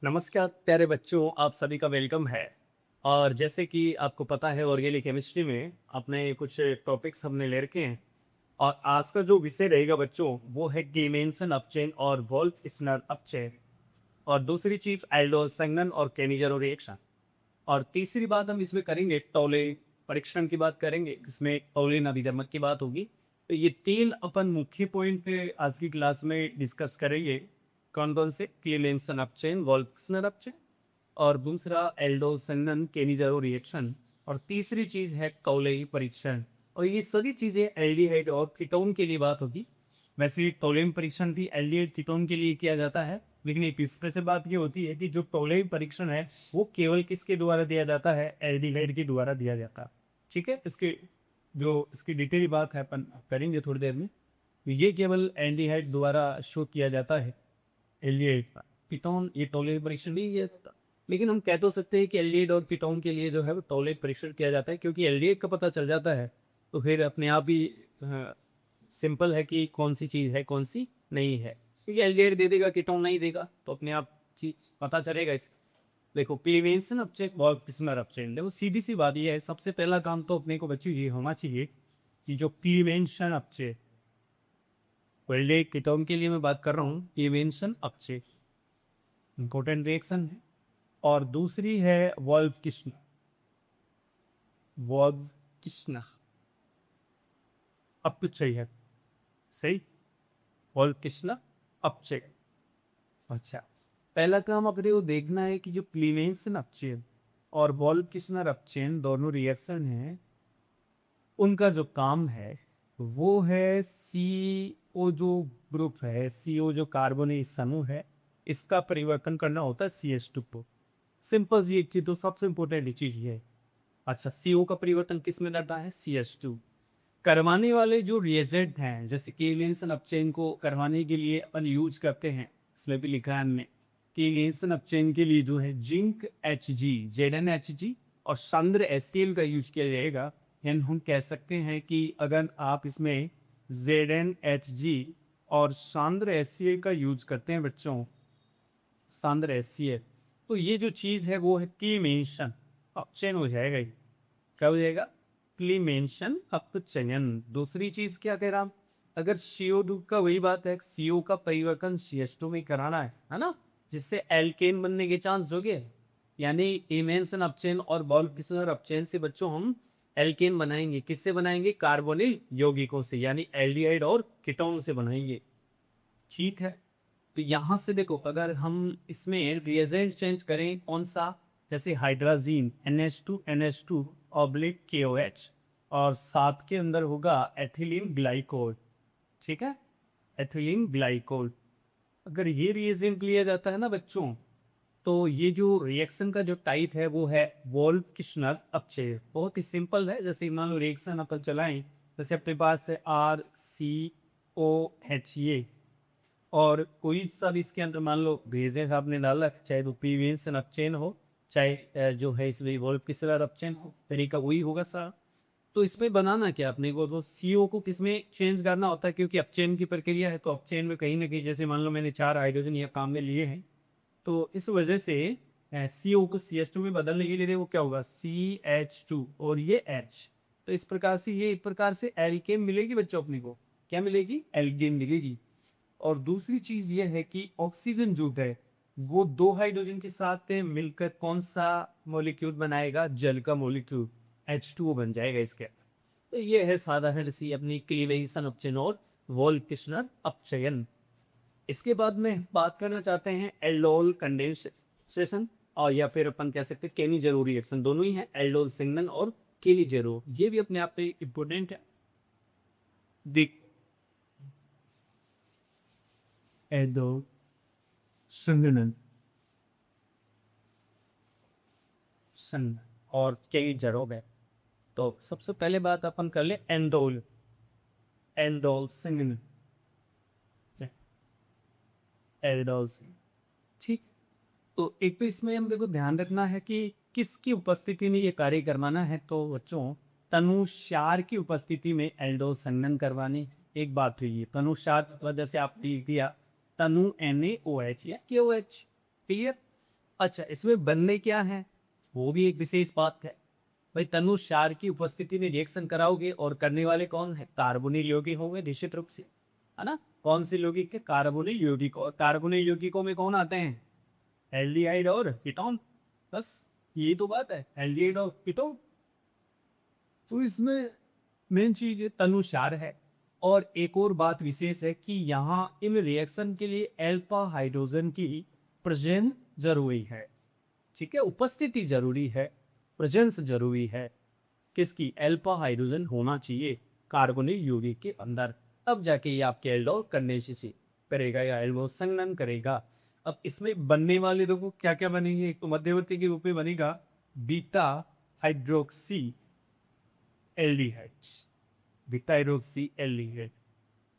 नमस्कार प्यारे बच्चों, आप सभी का वेलकम है। और जैसे कि आपको पता है ऑर्गेनिक केमिस्ट्री में अपने कुछ टॉपिक्स हमने ले रखे हैं। और आज का जो विषय रहेगा बच्चों वो है क्लीमेंसन अपचेन और वोल्फ स्नर अपचेन। और दूसरी चीज एल्डोस संगनन और केनिजरो रिएक्शन। और तीसरी बात हम इसमें करेंगे टोले परीक्षण की बात करेंगे, जिसमें टोलिन अभिधर्मक की बात होगी। तो ये तीन अपन मुख्य पॉइंट आज की क्लास में डिस्कस करेंगे। कौन कौन से? क्लीमेंसन अपचेन, वोल्फ्सनर अपचेन, और दूसरा एल्डोसन्नन केनिजरो रिएक्शन, और तीसरी चीज है कौलेई परीक्षण। और ये सभी चीजें एल्डिहाइड और कीटोन के लिए बात होगी। वैसे टोलेम परीक्षण भी एल्डिहाइड कीटोन के लिए किया जाता है, लेकिन एक इसमें से बात ये होती है कि जो टोलेम परीक्षण है वो केवल किसके द्वारा दिया जाता है? एल्डिहाइड के द्वारा दिया जाता है। ठीक है, इसकी डिटेल बात है अपन करेंगे थोड़ी देर में। तो ये केवल एल्डिहाइड द्वारा शो किया जाता है। एल्डिहाइड कीटोन ये टोलेम परीक्षण भी ये, लेकिन हम कह तो सकते हैं कि एल्डिहाइड और कीटोन के लिए जो है वो टोलेम परीक्षण किया जाता है, क्योंकि एल्डिहाइड का पता चल जाता है तो फिर अपने आप ही सिंपल है कि कौन सी चीज़ है कौन सी नहीं है। क्योंकि एल्डिहाइड दे देगा कीटोन नहीं देगा तो अपने आप चीज पता चलेगा इस। देखो प्रीवेंशन अपचेन और प्रिजनर अपचेन, देखो सीधी सी बात ये है, सबसे पहला काम तो अपने को बच्चों ये होना चाहिए कि जो प्रीवेंशन अपचेन, पहले कीटोन के लिए मैं बात कर रहा हूँ, प्रीवेंशन अपचेन इंपॉर्टेंट रिएक्शन है। और दूसरी है वॉल्व किस्ना, वॉल्व किस्ना अब कुछ सही है, सही, वॉल्व किस्ना अपचेन। अच्छा, पहला काम अपने को देखना है कि जो क्लीवेंसन अपचेन और वॉल्व किस्नर अपचेन दोनों रिएक्शन हैं, उनका जो काम है वो है सी ओ जो ग्रुप है, सी ओ जो कार्बोनिल समूह है, इसका परिवर्तन करना होता है सी एच टू को। सिंपल सी एक चीज, तो सबसे इंपॉर्टेंट चीज ये है। अच्छा, CO का परिवर्तन किस में करना है? CH2। करवाने वाले जो रिएजेंट हैं, जैसे क्लीवेंसन अपचेन को करवाने के लिए अपन यूज करते हैं, इसमें भी लिखा है हमने, क्लीवेंसन अपचेन के लिए जो है जिंक Hg, ZnHg और सांद्र HCl का यूज किया जाएगा। यानी हम कह सकते हैं कि अगर आप इसमें ZnHg और सांद्र HCl का यूज करते हैं बच्चों, सांद्र HCl, तो ये जो चीज है वो है क्लीमेंशन अपचयन हो जाएगा। ये क्या हो जाएगा? क्लीमेंशन अपचयन। दूसरी चीज क्या कह रहा हूं, अगर CO2 का वही बात है, CO का परिवर्तन CH2 में कराना है ना, जिससे एल्केन बनने के चांस हो गए। यानी इमेंसन अपचयन और वॉल्फ्सनर अपचयन से बच्चों हम एल्केन बनाएंगे। किससे बनाएंगे? कार्बोनिल यौगिकों से, यानी एल्डिहाइड और कीटोन से बनाएंगे। ठीक है, तो यहां से देखो, अगर हम इसमें रिएजेंट चेंज करें कौन सा, जैसे हाइड्राजीन NH2 ऑब्लिक KOH, और साथ के अंदर होगा एथिलीन ग्लाइकोल। ठीक है, एथिलीन ग्लाइकोल। अगर ये रिएजेंट लिया जाता है ना बच्चों, तो ये जो रिएक्शन का जो टाइप है वो है वोल्फ किश्नर अपचय। बहुत ही सिंपल है। जैसे मान लो रिएक्शन अपन चलाएं, जैसे अपने पास है RCOH, और कोई सा भी इसके अंदर मान लो भेजें आपने डाला, चाहे तो प्रीवियस अपचेन हो, चाहे जो है इसमें वॉल्व किसलर अपचेन हो, तरीका वही होगा सा। तो इसमें बनाना क्या अपने को, तो CO को किसमें चेंज करना होता है, क्योंकि अपचेन की प्रक्रिया है। तो अपचेन में कहीं ना कहीं, जैसे मान लो मैंने 4 हाइड्रोजन ये काम में लिए हैं, तो इस वजह से CO को CH2 में बदलने के लिए वो क्या होगा, CH2 और ये H। तो इस प्रकार से ये एक प्रकार से एल्केन मिलेगी बच्चों अपने को। क्या मिलेगी? एल्केन मिलेगी। और दूसरी चीज ये है कि ऑक्सीजन जो है वो 2 हाइड्रोजन के साथ मिलकर कौन सा मॉलिक्यूल बनाएगा? जल का मॉलिक्यूल H2O बन जाएगा इसके। तो ये है साधारण सी अपनी क्लीवेशन अपचयन और वोल्फ्सनर अपचयन। इसके बाद में बात करना चाहते हैं एल्डोल कंडेंसेशन, और या फिर अपन कह सकते हैं केनिजेरो रिएक्शन। दोनों ही है, एल्डोल सिग्नल और केनिजेरो, ये भी अपने आप में इंपोर्टेंट है। देख, एल्डोल सिग्नल सन और कई जरोब है। तो सबसे पहले बात अपन कर ले एंडोल, एंडोल सिग्नल, एंडोल। ठीक, तो एक तो इसमें हम देखो ध्यान रखना है कि किसकी उपस्थिति में ये कार्य करवाना है। तो बच्चों तनुषार की उपस्थिति में एल्डोल संघनन करवानी। एक बात हुई है, तनुषार मतलब जैसे आप लिख दिया तनु NaOH या KOH। क्लियर? अच्छा, इसमें बनने क्या है वो भी एक विशेष बात है भाई। तनु क्षार की उपस्थिति में रिएक्शन कराओगे और करने वाले कौन है? कार्बोनिल यौगिक होंगे निश्चित रूप से, है ना। कौन से यौगिक के? कार्बोनिल यौगिक। और कार्बोनिल यौगिकों में कौन आते हैं? एल्डिहाइड और कीटोन। बस यही तो बात है, एल्डिहाइड और कीटोन। तो इसमें मेन चीज ये तनु क्षार है। और एक और बात विशेष है कि यहाँ इन रिएक्शन के लिए अल्फा हाइड्रोजन की प्रेजेंस जरूरी है। ठीक है, उपस्थिति जरूरी है, प्रेजेंस जरूरी है। किसकी? अल्फा हाइड्रोजन होना चाहिए कार्बोनिल यौगिक के अंदर, तब जाके ये आपके एल्डोल कंडेंसेशन करेगा या एल्डोल संघनन करेगा। अब इसमें बनने वाले देखो क्या क्या बनेंगे। एक तो मध्यवर्ती के रूप में बनेगा beta hydroxy aldehyde, beta hydroxy aldehyde.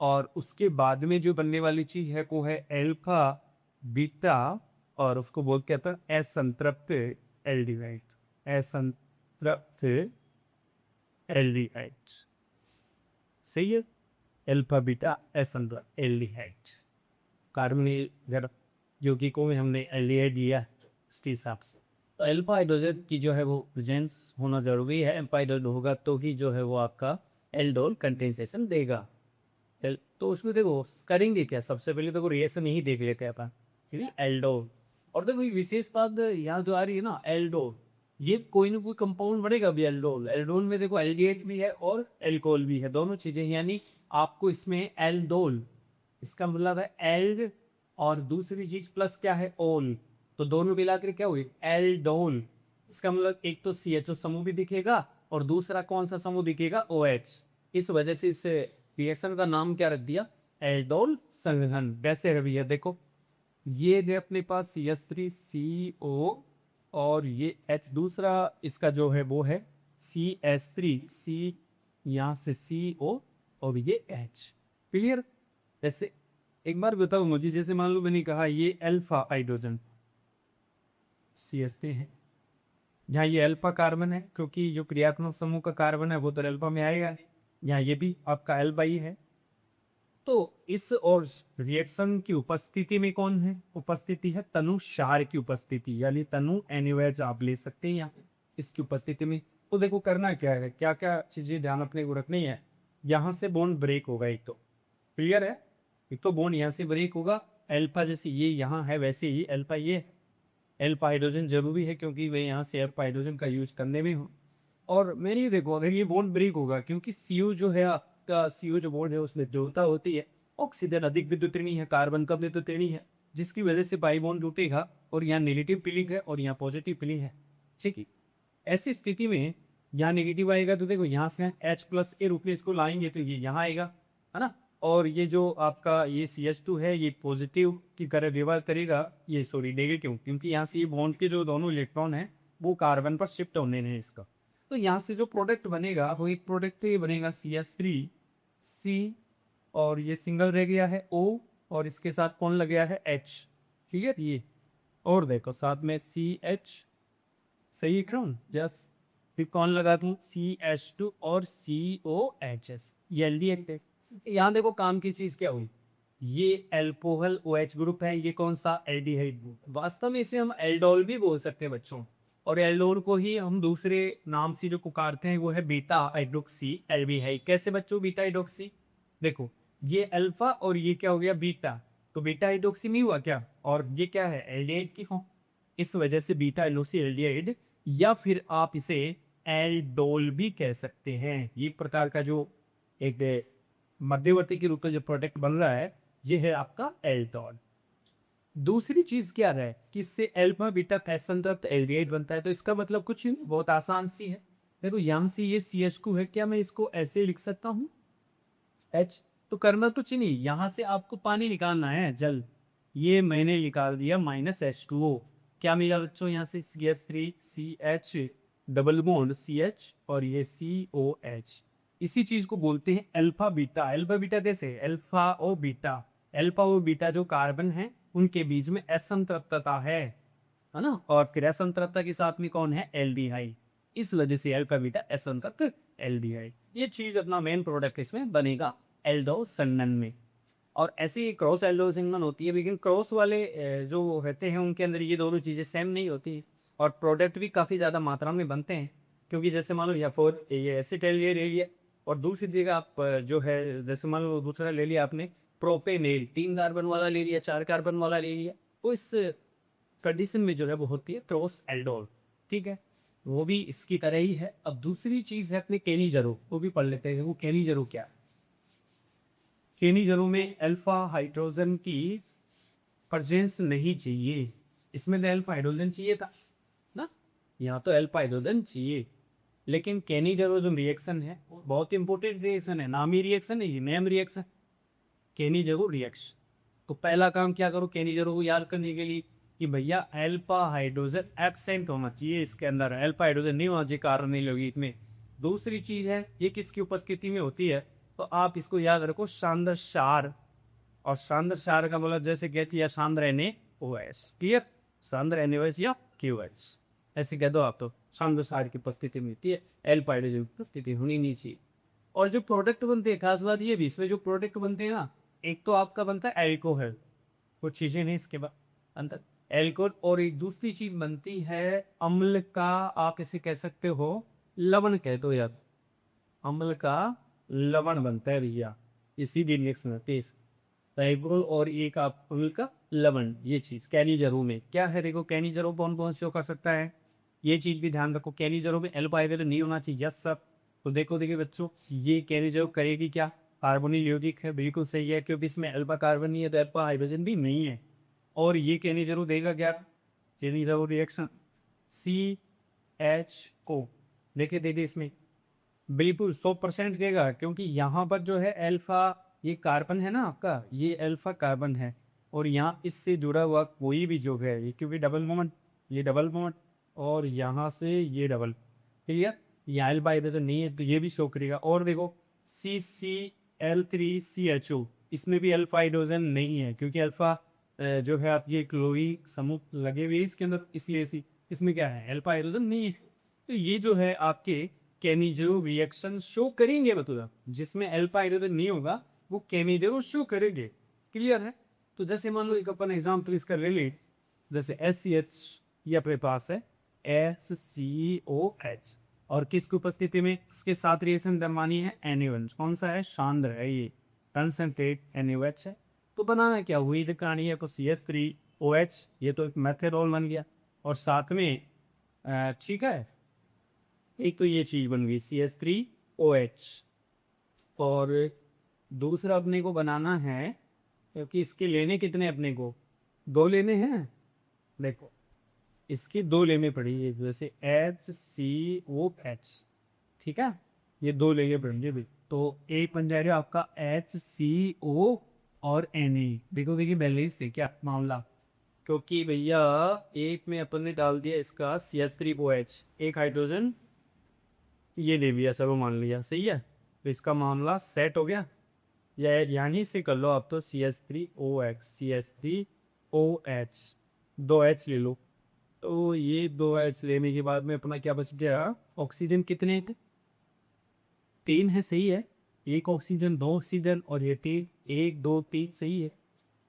और उसके बाद में जो बनने वाली चीज है वो है एल्फा बीटा, और उसको बोल कहते हैं असंतृप्त एल्डिहाइड, असंतृप्त एल्डिहाइड। सही है, अल्फा बीटा असंतृप्त एल्डिहाइड। कार्बोनिल यौगिकों में हमने एल्डिहाइड लिया उसके हिसाब से। तो अल्फा हाइड्रोजन की जो है वो प्रेजेंस होना जरूरी है। अल्फा हाइड्रोजन होगा तो ही जो है वो आपका एल्डोल कंडेंसेशन देगा। तो उसमें देखो करेंगे क्या, सबसे पहले तो रिएक्शन यही देख लेते हैं अपन, ठीक है, एल्डोल। और देखो ये विशेष बात यहाँ जो आ रही है ना, एल्डोल, ये कोई ना कोई कंपाउंड बनेगा भी एल्डोल। एल्डोल में देखो एल्डिहाइड भी है और एल्कोहल भी है, दोनों चीजें। यानी आपको इसमें एल्डोल, इसका मतलब है एल्ड और दूसरी चीज प्लस क्या है? ओल। तो दोनों मिलाकर क्या हुई? एल्डोल। इसका मतलब एक तो CHO समूह भी दिखेगा और दूसरा कौन सा समूह दिखेगा? OH। इस वजह से इस रिएक्शन का नाम क्या रख दिया? एल्डोल संघनन। वैसे है भैया देखो, ये है अपने पास CH3CO और ये H, दूसरा इसका जो है वो है CH3, C यहाँ से CO और ये H। क्लियर? जैसे एक बार बताओ मुझे, जैसे मान लो मैंने कहा ये अल्फा हाइड्रोजन CH3 है, यहाँ ये अल्फा कार्बन है क्योंकि जो क्रियात्मक समूह का कार्बन है वो तो अल्फा में आएगा। यहाँ ये भी आपका अल्फा ही है। तो इस और रिएक्शन की उपस्थिति में कौन है? उपस्थिति है तनु क्षार की उपस्थिति, यानी तनु NaOH आप ले सकते हैं यहाँ इसकी उपस्थिति में। तो देखो करना क्या है, क्या क्या चीजें ध्यान अपने को रखनी है। यहाँ से बॉन्ड ब्रेक होगा एक तो, क्लियर है, एक तो बॉन्ड यहाँ से ब्रेक होगा। अल्फा जैसे ये यहाँ है वैसे ही अल्फा ये, अल्फा हाइड्रोजन जरूरी है क्योंकि वे यहाँ से अल्फा हाइड्रोजन का यूज करने में हो। और मैंने देखो अगर ये बॉन्ड ब्रेक होगा, क्योंकि CO जो है आपका, CO जो बॉन्ड है उसमें ध्रुवता होती है, ऑक्सीजन अधिक विद्युत ऋणी है, कार्बन कम विद्युत ऋणी है, जिसकी वजह से पाई बॉन्ड टूटेगा और यहाँ नेगेटिव फीलिंग है और यहाँ पॉजिटिव फीलिंग है। ठीक है, ऐसी स्थिति में यहाँ नेगेटिव आएगा तो देखो यहाँ से H+A रूप में इसको लाएंगे तो ये यहाँ आएगा, है ना। और ये जो आपका ये CH2 है ये पॉजिटिव की तरह व्यवहार करेगा, ये सॉरी नेगेटिव, क्योंकि यहाँ से ये बॉन्ड के जो दोनों इलेक्ट्रॉन है वो कार्बन पर शिफ्ट होने हैं इसका। तो यहाँ से जो प्रोडक्ट बनेगा वो एक प्रोडक्ट ये बनेगा CH3C, और ये सिंगल रह गया है O, और इसके साथ कौन लग गया है H। ठीक है ये, और देखो साथ में CH, सही क्रोन जस्ट, फिर कौन लगा दूँ CH2 और COHS, ये एल्डिहाइड है। यहाँ देखो काम की चीज क्या हुई, ये एल्कोहल OH ग्रुप है, ये कौन सा? Aldehyde group. वास्तव में इसे हम एल्डोल भी बोल सकते हैं बच्चों, और एल्डोल को ही हम दूसरे नाम से जो पुकारते हैं वो है बीटा हाइड्रोक्सी एल्डिहाइड। कैसे बच्चों बीटा हाइड्रोक्सी? देखो ये अल्फा और ये क्या हो गया? बीटा, तो बीटा हाइड्रोक्सी नहीं हुआ क्या? और ये क्या है? एल्डिहाइड की फॉर्म, इस वजह से बीटा हाइड्रोक्सी एल्डिहाइड, या फिर आप इसे एल्डोल भी कह सकते हैं। ये प्रकार का जो एक मध्यवर्ती के रूप में जो प्रोडक्ट बन रहा है ये है आपका एल्डोल। दूसरी चीज क्या है कि इससे अल्फा बीटा असंतृप्त एल्डिहाइड बनता है। तो इसका मतलब कुछ नहीं, बहुत आसान सी है। देखो यहाँ से ये CH2 है, क्या मैं इसको ऐसे लिख सकता हूँ H? तो करना कुछ नहीं, यहाँ से आपको पानी निकालना है, जल, ये मैंने निकाल दिया -H2O। क्या मिला बच्चों? यहाँ से CH3CH डबल बॉन्ड CH और ये COH। इसी चीज को बोलते हैं अल्फा बीटा। अल्फा बीटा कैसे? अल्फा ओ बीटा, अल्फा ओ बीटा जो कार्बन है उनके बीच में असंतृप्तता है ना। और फिर असंतृप्तता के साथ में कौन है? एल्डिहाइड। इस वजह से अल्फा बीटा असंतृप्त एल्डिहाइड। ये चीज अपना मेन प्रोडक्ट इसमें बनेगा एल्डो संघनन में। और ऐसे ही क्रॉस एल्डो सिग्नल होती है, लेकिन क्रॉस वाले जो रहते हैं उनके अंदर ये दोनों चीज़ें सेम नहीं होती और प्रोडक्ट भी काफ़ी ज़्यादा मात्रा में बनते हैं। क्योंकि जैसे मान लो या फोर ये एसिटाइल ले लिया और दूसरी जगह आप जो है जैसे मान लो दूसरा ले लिया आपने प्रोपेनेल, 3 कार्बन वाला ले लिया, 4 कार्बन वाला ले लिया, तो इस कंडीशन में जो है वो होती है क्रॉस एल्डोल। ठीक है, वो भी इसकी तरह ही है। अब दूसरी चीज़ है अपने केनीजरो, वो भी पढ़ लेते हैं। वो केनीजरो क्या है? केनीजरो में अल्फा हाइड्रोजन की प्रेजेंस नहीं चाहिए। इसमें तो अल्फा हाइड्रोजन चाहिए था ना, यहाँ तो अल्फा हाइड्रोजन चाहिए। लेकिन केनीजरो जो रिएक्शन है वो बहुत इंपॉर्टेंट रिएक्शन है, नामी रिएक्शन है, ये नेम रिएक्शन केनीजरो रिएक्शन। तो पहला काम क्या करो केनीजरो को याद करने के लिए कि भैया अल्फा हाइड्रोजन एब्सेंट होना चाहिए, इसके अंदर अल्फा हाइड्रोजन नहीं होना चाहिए कार्बोनिल यौगिक में। दूसरी चीज है ये किसकी उपस्थिति में होती है, तो आप इसको याद रखो सांद्र क्षार। और सांद्र क्षार का मतलब जैसे कहती है सांद्र NaOH, क्लियर, सांद्र NaOH या QH ऐसे कह दो आप। तो सांद्र क्षार की उपस्थिति में होती है, अल्फा हाइड्रोजन की उपस्थिति होनी नहीं चाहिए। और जो प्रोडक्ट बनते हैं खास बात ये भी, इसमें जो प्रोडक्ट बनते हैं ना, एक तो आपका बनता है एल्कोहल, कुछ चीजें नहीं इसके बाद अंदर एल्कोहल, और एक दूसरी चीज बनती है अम्ल का, आप इसे कह सकते हो लवण कह दो यार, अम्ल का लवण बनता है भैया। इसी रिएक्शन होती है एल्कोहल और एक आप अम्ल का लवण। ये चीज कैनिजरो में क्या है, देखो कैनिजरो कौन कौन से कर सकता है, ये चीज भी ध्यान रखो। कैनिजरो में एल्फा हाइड्रोजन नहीं होना चाहिए, यस सर। तो देखो देखिए बच्चों, ये कैनिजरो करेगी क्या, कार्बोनिल यौगिक है, बिल्कुल सही है, क्योंकि इसमें अल्फा कार्बन नहीं है तो अल्फा हाइड्रोजन भी नहीं है। और ये कैनिजरो देगा क्या, कैनिजरो रिएक्शन CH देखिए दे दे इसमें बिल्कुल 100% देगा, क्योंकि यहाँ पर जो है अल्फा, ये कार्बन है ना आपका, ये अल्फा कार्बन है, और यहाँ इससे जुड़ा हुआ कोई भी जो है ये, क्योंकि डबल मोमेंट, ये डबल मोमेंट, और यहाँ से ये डबल, क्लियर, यहाँ अल्फा हाइड्रोजन नहीं है तो ये भी शो करेगा। और देखो CCl3CHO, इसमें भी अल्फा हाइड्रोजन नहीं है, क्योंकि अल्फा जो है आप ये क्लोरीन समूह लगे हुए इसके अंदर, इसलिए इसमें क्या है अल्फा हाइड्रोजन नहीं है। तो ये जो है आपके कैनिजरो रिएक्शन शो करेंगे, मतलब जिसमें अल्फा हाइड्रोजन नहीं होगा वो कैनिजरो शो करेंगे, क्लियर है। तो जैसे मान लो एक अपन एग्जाम्पल इसका ले लें, जैसे SCH ये अपने पास है SCOH, और किसकी उपस्थिति में इसके साथ रिएक्शन करवानी है NaOH, कौन सा है, सांद्र है ये, कंसंट्रेट NaOH है। तो बनाना क्या हुई कहानी है, तो CH3OH, ये तो एक मेथेनॉल बन गया, और साथ में ठीक है एक तो ये चीज बन गई CH3OH। और दूसरा अपने को बनाना है, क्योंकि इसके लेने कितने अपने को, 2 लेने हैं, देखो इसकी 2 लेने पड़ेगी, जैसे HCOH, ठीक है, ये 2 लेने पड़ेंगे भाई। तो एक बन जाएगा आपका HCO और Na, देखो देखिए बैलेंस से क्या मामला, क्योंकि भैया एक में अपन ने डाल दिया इसका CH3OH, एक हाइड्रोजन ये ले लिया, सब मान लिया, सही है, तो इसका मामला सेट हो गया। या यानी से कर लो आप, तो CH3OH 2H ले लो। तो ये 2H लेने के बाद में अपना क्या बच गया, ऑक्सीजन कितने थे, 3 है, सही है, एक ऑक्सीजन 2 ऑक्सीजन, और ये 3, 1 2 3, सही है।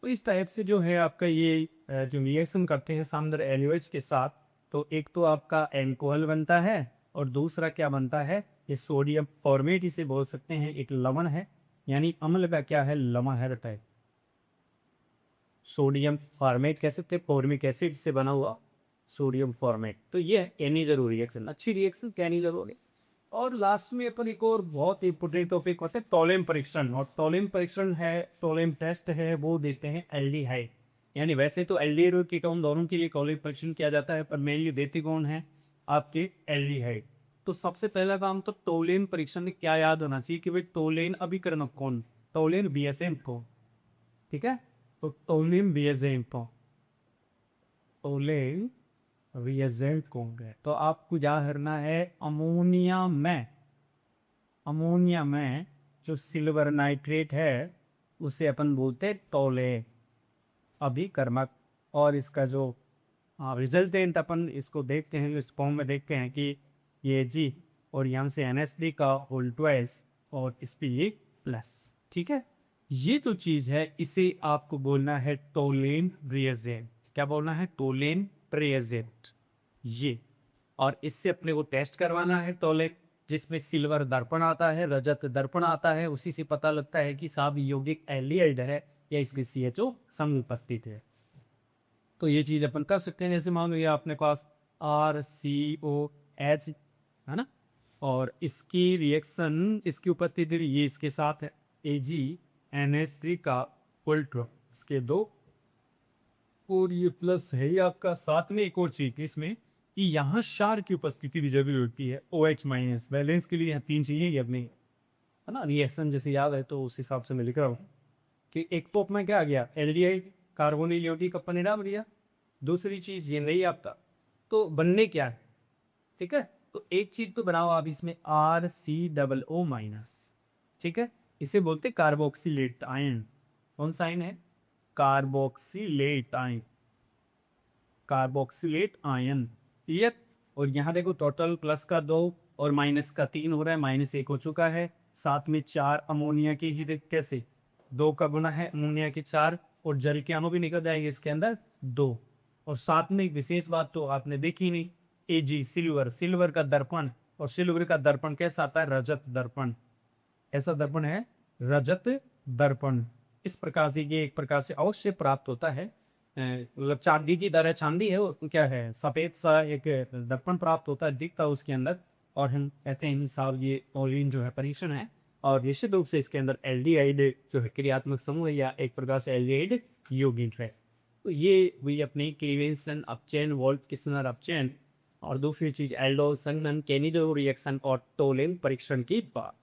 तो इस टाइप से जो है आपका ये जो रिएक्शन करते हैं सांद्र NaOH के साथ, तो एक तो आपका एल्कोहल बनता है, और दूसरा क्या बनता है, ये सोडियम फॉर्मेट इसे बोल सकते हैं, एक लवण है, यानी अम्ल का क्या है, लवण है रहता है, सोडियम फॉर्मेट कह सकते हैं, फॉर्मिक एसिड से बना हुआ सोडियम फॉर्मेट। तो ये है कैनिजरो रिएक्शन, अच्छी रिएक्शन कैनिजरो। और लास्ट में अपन एक और बहुत इंपोर्टेंट टॉपिक होता है टोलेम परीक्षण, और टोलेम परीक्षण है, टोलेम टेस्ट है, वो देते हैं एल्डिहाइड। यानी वैसे तो एल्डिहाइड और कीटोन दोनों के लिए टोलेम परीक्षण किया जाता है, पर मेनली देते कौन है, आपके एल्डिहाइड। तो सबसे पहला काम तो टोलेन परीक्षण में क्या याद होना चाहिए कि भाई टोलेन अभिकर्णक कौन, टोलेन BSM को, ठीक है, तो टोलेन BSM को, टोलेन रिएजेंट कौन है, तो आपको क्या करना है, अमोनिया में, अमोनिया में जो सिल्वर नाइट्रेट है उसे अपन बोलते हैं टोलेन अभिकर्मक। और इसका जो रिजल्टेंट अपन इसको देखते हैं, इस फॉर्म में देखते हैं कि ये G, और यहाँ से NH3 का होल ट्वाइस, और इस पे ये प्लस, ठीक है, ये जो चीज है इसे आपको बोलना है टोलेन रिएजेंट। क्या बोलना है? Tollens reagent. ये, और इससे अपने को टेस्ट करवाना है टोलेन, जिसमें सिल्वर दर्पण आता है, रजत दर्पण आता है। उसी से पता लगता है कि साहब यौगिक एल्डिहाइड है या इसमें CHO समुपस्थित है। तो ये चीज अपन कर सकते हैं। जैसे मान लो ये अपने पास RCOH है ना, और इसकी रिएक्शन, इसकी उपस्थिति ये इसके साथ है AgNH3 का उल्ट्रा, इसके दो, और ये प्लस है ये आपका। साथ में एक और चीज इसमें कि यहाँ क्षार की उपस्थिति भी जरूरी होती है। OH माइनस बैलेंस के लिए यहाँ 3 चाहिए ये अपने, है ना। रिएक्शन जैसे याद है तो उस हिसाब से मैं लिख रहा हूँ कि एक टॉप में क्या आ गया, एल्डिहाइड कार्बोनिल यौगिक अपन ने डाल दिया। दूसरी चीज ये नहीं आपका, तो बनने क्या है, ठीक है। तो एक चीज तो बनाओ आप इसमें RCOO माइनस, ठीक है। इसे बोलते कार्बोक्सिलेट आयन। कौन सा आयन है? Carboxylate ion, carboxylate ion, clear. और यहाँ देखो टोटल प्लस का 2 और माइनस का 3 हो रहा है, -1 हो चुका है। साथ में 4 अमोनिया की ही कैसे 2 का गुना है अमोनिया के 4, और जल के अणु भी निकल जाएंगे इसके अंदर 2। और साथ में एक विशेष बात तो आपने देखी नहीं, Ag सिल्वर, सिल्वर का दर्पण, और सिल्वर का दर्पण कैसा आता है? रजत दर्पण। ऐसा दर्पण है रजत दर्पण। इस प्रकार से ये एक प्रकार से अवश्य प्राप्त होता है, मतलब चांदी की तरह, चांदी है वो क्या है, सफेद सा एक दर्पण प्राप्त होता है, दिखता है उसके अंदर। और हम कहते हैं साहब ये टोलीन जो है परीक्षण है, और निश्चित रूप से इसके अंदर एल्डिहाइड जो है क्रियात्मक समूह है, या एक प्रकार से एल्डिहाइड यौगिक है। तो ये हुई अपनी क्लीवेंसन अपचेन, वोल्ट किस्नर अपचेन, और दूसरी चीज एल्डो संगमन कैनिडो रिएक्शन और टोलेन परीक्षण की बात।